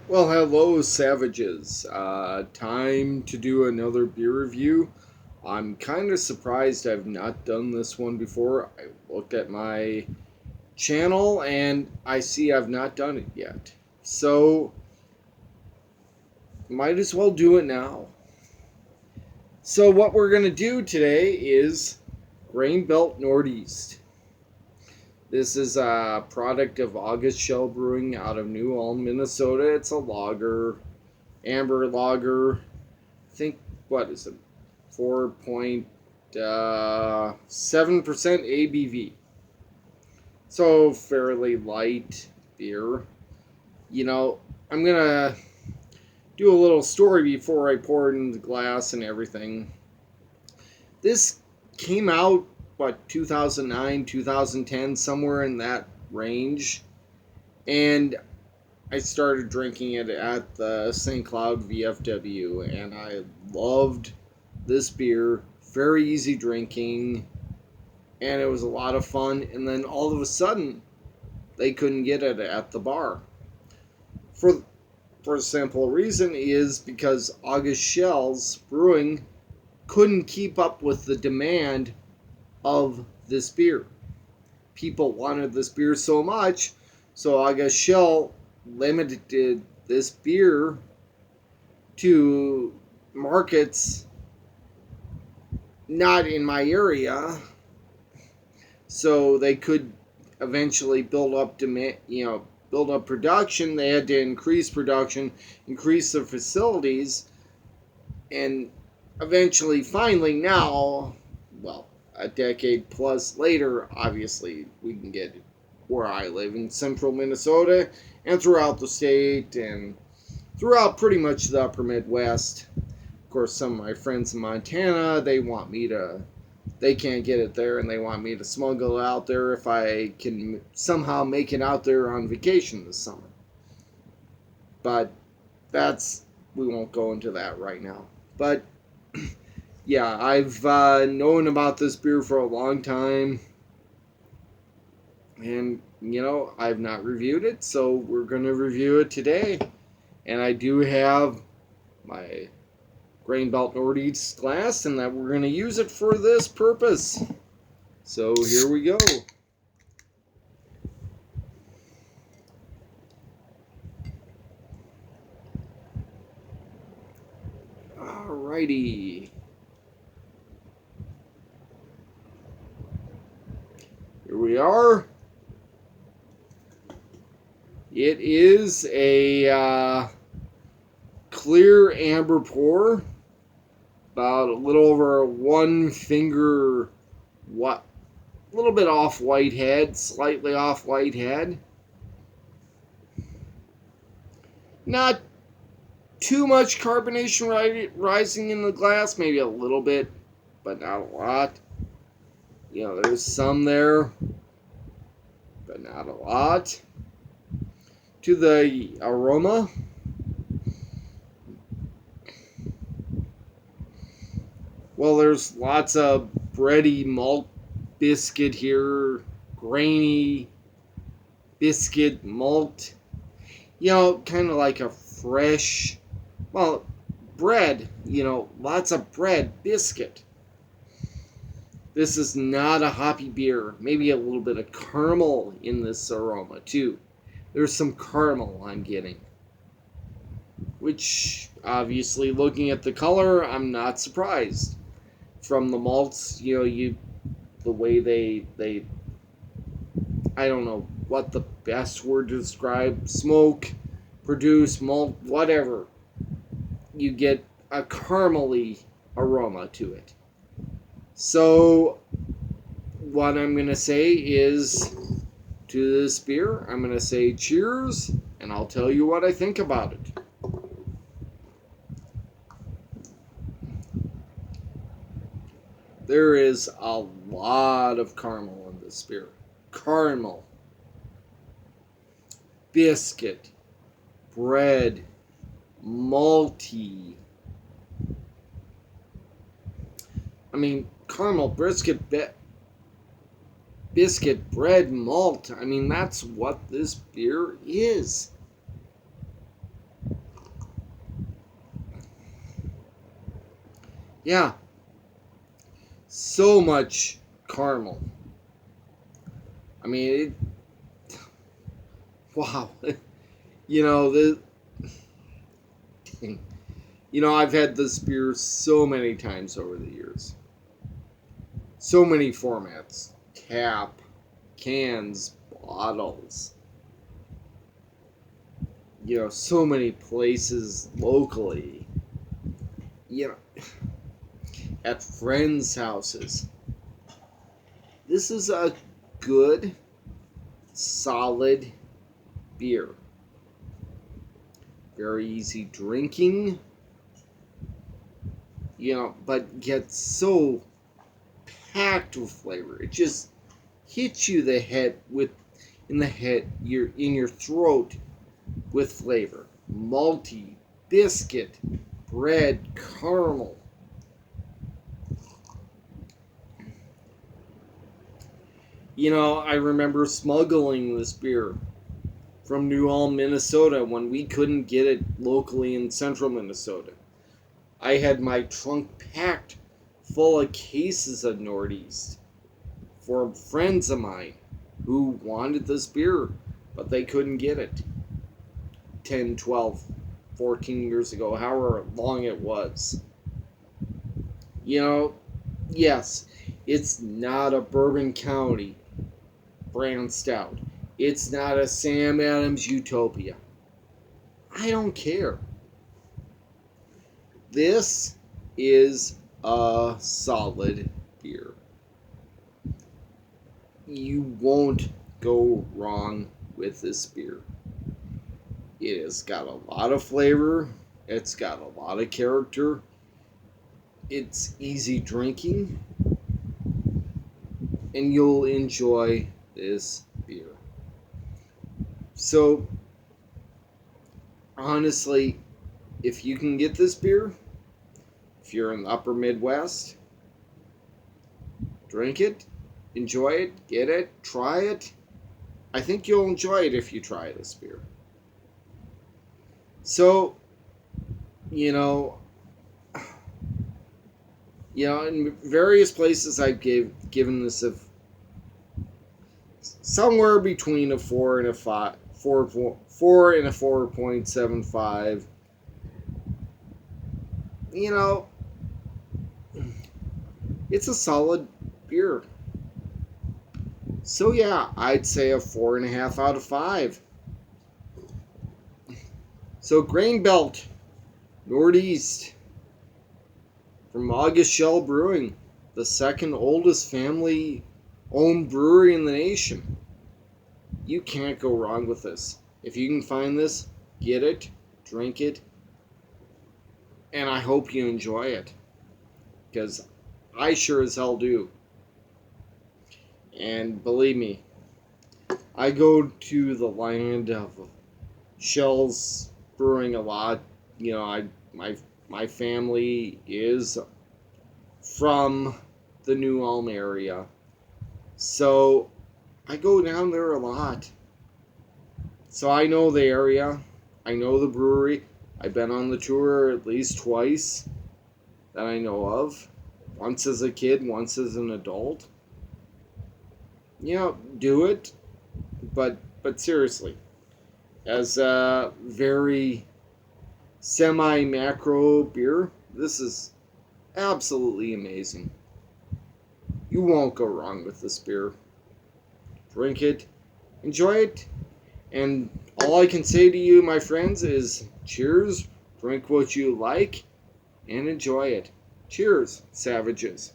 Well, hello, savages. Time to do another beer review. I'm kind of surprised I've not done this one before. I looked at my channel and I see I've not done it yet. So, might as well do it now. So, what we're going to do today is Grain Belt Nordeast. This is a product of August Schell Brewing out of New Ulm, Minnesota. It's a lager, amber lager. I think, what is it? 4.7% ABV. So fairly light beer. You know, I'm gonna do a little story before I pour it in the glass and everything. This came out, what, 2009, 2010, somewhere in that range. And I started drinking it at the St. Cloud VFW, and I loved this beer. Very easy drinking, and it was a lot of fun. And then all of a sudden, they couldn't get it at the bar. For a simple reason is because August Schell's Brewing couldn't keep up with the demand of this beer. People wanted this beer so much, so August Schell limited this beer to markets not in my area, so they could eventually build up demand, build up production. They had to increase production, increase their facilities, and eventually, finally, now, well, a decade plus later, obviously, we can get it where I live in central Minnesota and throughout the state and throughout pretty much the upper Midwest. Of course, some of my friends in Montana, they can't get it there and they want me to smuggle it out there if I can somehow make it out there on vacation this summer. But we won't go into that right now. But yeah, I've known about this beer for a long time. And, I've not reviewed it, so we're going to review it today. And I do have my Grain Belt Nordeast glass, and that we're going to use it for this purpose. So here we go. Alrighty. Here we are. It is a clear amber pour, about a little over one finger, a little bit off white head, slightly off white head. Not too much carbonation rising in the glass, maybe a little bit, but not a lot. There's some there, but not a lot. To the aroma, well, there's lots of bready malt biscuit here, grainy biscuit malt, kind of like a fresh, bread, lots of bread, biscuit. This is not a hoppy beer. Maybe a little bit of caramel in this aroma, too. There's some caramel I'm getting, which, obviously, looking at the color, I'm not surprised. From the malts, the way they I don't know what the best word to describe, smoke, produce, malt, whatever, you get a caramely aroma to it. So, what I'm going to say is, to this beer, I'm going to say cheers, and I'll tell you what I think about it. There is a lot of caramel in this beer. Caramel, biscuit, bread, malty. Caramel, biscuit, bread, malt. That's what this beer is. Yeah, so much caramel. I mean, wow. You know, I've had this beer so many times over the years. So many formats: tap, cans, bottles. So many places locally. You know, at friends' houses. This is a good, solid beer. Very easy drinking, but gets so packed with flavor. It just hits you in the head, in your throat with flavor. Malty, biscuit, bread, caramel. I remember smuggling this beer from New Ulm, Minnesota when we couldn't get it locally in central Minnesota. I had my trunk packed full of cases of Nordeast for friends of mine who wanted this beer, but they couldn't get it 10, 12, 14 years ago, however long it was. Yes, it's not a Bourbon County brand stout. It's not a Sam Adams Utopia. I don't care. This is a solid beer. You won't go wrong with this beer. It has got a lot of flavor. It's got a lot of character. It's easy drinking. And you'll enjoy this beer. So, honestly, if you can get this beer, if you're in the upper Midwest, drink it, enjoy it, get it, try it. I think you'll enjoy it if you try this beer. So, in various places I've given this somewhere between a 4 and a 5, 4 and a 4.75. It's a solid beer. So yeah, I'd say a 4.5 out of 5. So Grain Belt, Nordeast, from August Schell Brewing, the second oldest family-owned brewery in the nation. You can't go wrong with this. If you can find this, get it, drink it, and I hope you enjoy it, because I sure as hell do. And believe me, I go to the land of Schell's Brewing a lot. My family is from the New Ulm area, so I go down there a lot. So I know the area. I know the brewery. I've been on the tour at least twice that I know of. Once as a kid, once as an adult. Do it. But seriously, as a very semi-macro beer, this is absolutely amazing. You won't go wrong with this beer. Drink it, enjoy it, and all I can say to you, my friends, is cheers, drink what you like, and enjoy it. Cheers, savages.